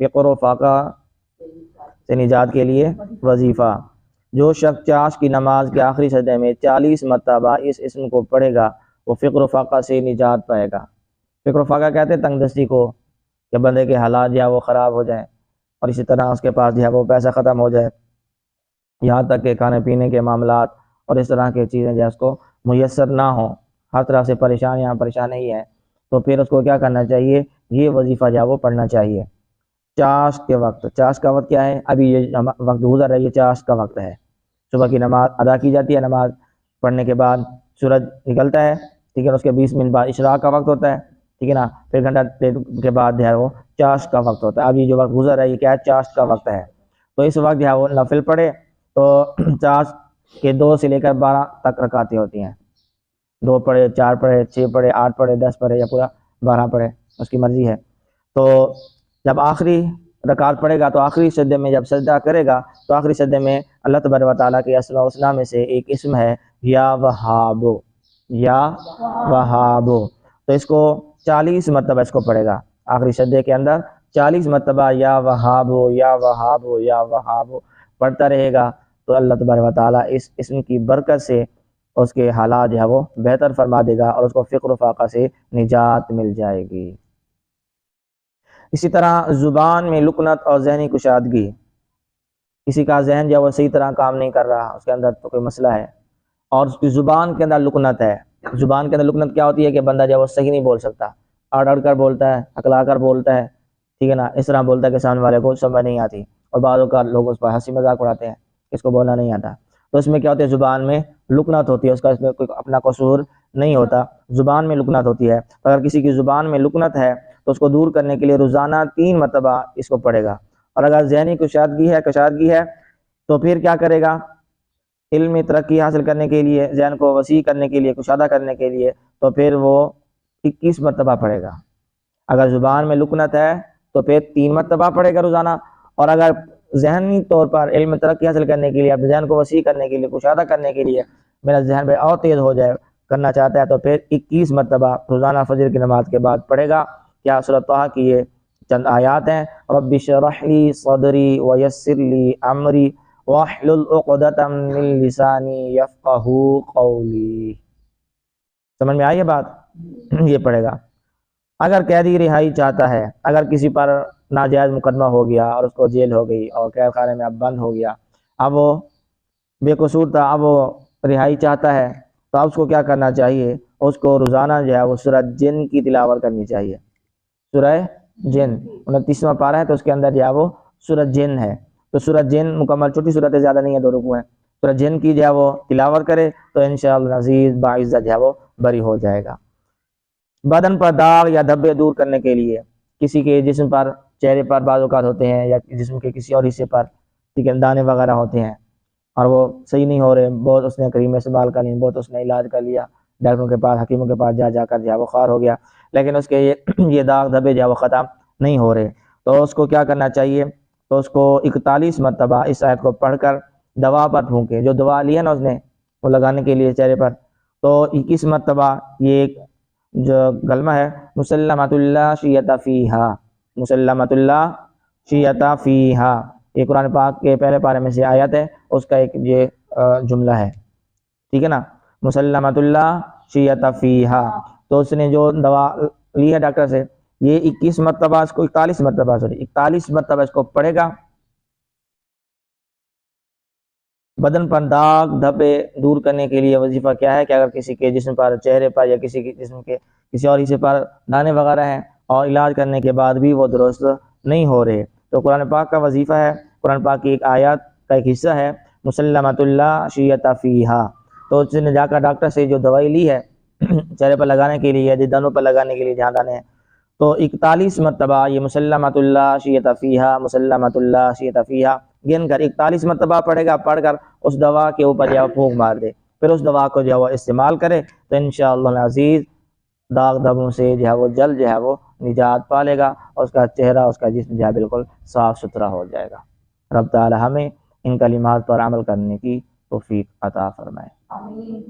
فقر و فاقہ سے نجات کے لیے وظیفہ۔ جو شخص چاش کی نماز کے آخری سجدے میں 40 مرتبہ اس اسم کو پڑھے گا وہ فقر و فاقہ سے نجات پائے گا۔ فقر و فاقہ کہتے ہیں تنگ دستی کو، کہ بندے کے حالات جو ہے وہ خراب ہو جائیں، اور اسی طرح اس کے پاس جو ہے وہ پیسہ ختم ہو جائے، یہاں تک کہ کھانے پینے کے معاملات اور اس طرح کی چیزیں جو ہے اس کو میسر نہ ہوں، ہر طرح سے پریشان ہی ہے، تو پھر اس کو کیا کرنا چاہیے؟ یہ وظیفہ جو ہے وہ پڑھنا چاہیے۔ چاش کے وقت، چاش کا وقت کیا ہے؟ ابھی یہ وقت گزر رہا ہے، یہ چاش کا وقت ہے۔ صبح کی نماز ادا کی جاتی ہے، نماز پڑھنے کے بعد سورج نکلتا ہے، ٹھیک ہے، اس کے 20 منٹ بعد اشراق کا وقت ہوتا ہے، ٹھیک ہے نا، پھر گھنٹہ کے بعد جو ہے وہ چاش کا وقت ہوتا ہے۔ اب یہ جو وقت گزر رہا ہے یہ کیا ہے؟ چاش کا وقت ہے۔ تو اس وقت جو ہے وہ نفل پڑھے تو چاش کے 2 سے لے کر 12 تک رکعتیں ہوتی ہیں، 2 پڑھے، 4 پڑھے، 6 پڑھے، 8 پڑھے، 10 پڑھے یا پورا 12 پڑھے، اس کی مرضی ہے۔ تو جب آخری رکعت پڑھے گا تو آخری سجدے میں جب سجدہ کرے گا تو آخری سجدے میں اللہ تبارک و تعالیٰ کے اسماء الحسنی میں سے ایک اسم ہے یا وہاب، یا وہاب، تو اس کو 40 مرتبہ اس کو پڑھے گا آخری سجدے کے اندر، 40 مرتبہ یا وہاب یا وہاب یا وہاب پڑھتا رہے گا تو اللہ تبارک و تعالیٰ اس اسم کی برکت سے اس کے حالات جو ہے وہ بہتر فرما دے گا اور اس کو فقر و فاقہ سے نجات مل جائے گی۔ اسی طرح زبان میں لکنت اور ذہنی کشادگی، کسی کا ذہن جو ہے وہ صحیح طرح کام نہیں کر رہا، اس کے اندر تو کوئی مسئلہ ہے اور اس کی زبان کے اندر لکنت ہے۔ زبان کے اندر لکنت کیا ہوتی ہے؟ کہ بندہ جو ہے وہ صحیح نہیں بول سکتا، اڑ کر بولتا ہے، اکلا کر بولتا ہے، ٹھیک ہے نا، اس طرح بولتا ہے کہ سامنے والے کو سمجھ نہیں آتی، اور بعض اوقات لوگ اس پر ہنسی مذاق اڑاتے ہیں، اس کو بولنا نہیں آتا، تو اس میں کیا ہوتی ہے؟ زبان میں لکنت ہوتی ہے، اس کا اس میں کوئی اپنا قصور نہیں ہوتا، زبان میں لکنت ہوتی ہے۔ اگر کسی کی زبان میں لکنت ہے تو اس کو دور کرنے کے لیے روزانہ 3 مرتبہ اس کو پڑھے گا، اور اگر ذہنی کشادگی ہے تو پھر کیا کرے گا؟ علمی ترقی حاصل کرنے کے لیے، ذہن کو وسیع کرنے کے لیے، کشادہ کرنے کے لیے، تو پھر وہ 21 مرتبہ پڑھے گا۔ اگر زبان میں لکنت ہے تو پھر 3 مرتبہ پڑھے گا روزانہ، اور اگر ذہنی طور پر علم ترقی حاصل کرنے کے لیے، اپنے ذہن کو وسیع کرنے کے لیے، کشادہ کرنے کے لیے، میرا ذہن پہ اور تیز ہو جائے کرنا چاہتا ہے تو پھر 21 مرتبہ روزانہ فجر کی نماز کے بعد پڑھے گا۔ کیا سورۃ طٰہٰ کی یہ چند آیات ہیں، رب اشرح لی صدری ویسر لی امری واحلل عقدۃ من لسانی یفقہوا قولی۔ سمجھ میں آئی یہ بات؟ یہ پڑھے گا۔ اگر قیدی رہائی چاہتا ہے، اگر کسی پر ناجائز مقدمہ ہو گیا اور اس کو جیل ہو گئی اور قید خانے میں اب بند ہو گیا، اب وہ بے قصور تھا، اب وہ رہائی چاہتا ہے، تو اب اس کو کیا کرنا چاہیے؟ اس کو روزانہ جو ہے وہ سورہ جن کی تلاوت کرنی چاہیے۔ سورہ جن 29واں پارہ ہے تو اس کے اندر جو ہے وہ سورہ جن ہے، تو سورہ جن مکمل، چھوٹی صورت ہے، زیادہ نہیں ہے، 2 رکوع ہیں، سورہ جن کی جو ہے وہ تلاوت کرے تو انشاءاللہ العزیز باعزت جو ہے وہ بری ہو جائے گا۔ بدن پر داغ یا دھبے دور کرنے کے لیے، کسی کے جسم پر، چہرے پر بعض اوقات ہوتے ہیں یا جسم کے کسی اور حصے پر، ٹھیک ہے، دانے وغیرہ ہوتے ہیں اور وہ صحیح نہیں ہو رہے، بہت اس نے کریم استعمال کر لی، بہت اس نے علاج کر لیا، ڈاکٹروں کے پاس، حکیموں کے پاس جا کر جو ہے وہ خار ہو گیا، لیکن اس کے یہ داغ دھبے جو ہے وہ ختم نہیں ہو رہے، تو اس کو کیا کرنا چاہیے؟ تو اس کو 41 مرتبہ اس آیت کو پڑھ کر دوا پر پھونکے، جو دوا لی ہے نا اس نے وہ لگانے کے لیے چہرے پر، تو 21 مرتبہ یہ ایک جو کلمہ ہے مسلمۃ اللہ شیۃ فیہا، مسلمۃ اللہ شیۃ فیہا، یہ قرآن پاک کے پہلے پارے میں سے آیت ہے، اس کا ایک یہ جملہ ہے، ٹھیک ہے نا، مسلمۃ اللہ شیۃ فیہا، تو اس نے جو دوا لی ہے ڈاکٹر سے، یہ 21 مرتبہ اس کو 41 مرتبہ اس کو پڑھے گا۔ بدن پر داغ دھبے دور کرنے کے لیے وظیفہ کیا ہے؟ کہ اگر کسی کے جسم پر، چہرے پر یا کسی کے جسم کے کسی اور حصے پر دانے وغیرہ ہیں اور علاج کرنے کے بعد بھی وہ درست نہیں ہو رہے، تو قرآن پاک کا وظیفہ ہے، قرآن پاک کی ایک آیات کا ایک حصہ ہے مسلمۃ اللہ شیۃ فیہا، تو اس نے جا کر ڈاکٹر سے جو دوائی لی ہے چہرے پر لگانے کے لیے یا دانوں پر لگانے کے لیے جہاں دانے ہیں، تو 41 مرتبہ یہ مسلمۃ اللہ شیۃ فیہا، مسلمۃ اللہ شیۃ فیہا گن کر 41 مرتبہ پڑھے گا، پڑھ کر اس دوا کے اوپر جو ہے پھونک مار دے، پھر اس دوا کو جو ہے وہ استعمال کرے تو انشاءاللہ العزیز داغ دھبوں سے جو ہے وہ جلد جو ہے وہ نجات پا لے گا اور اس کا چہرہ، اس کا جسم جو ہے بالکل صاف ستھرا ہو جائے گا۔ رب تعالی ہمیں ان کلمات پر عمل کرنے کی توفیق عطا فرمائے۔ آمین۔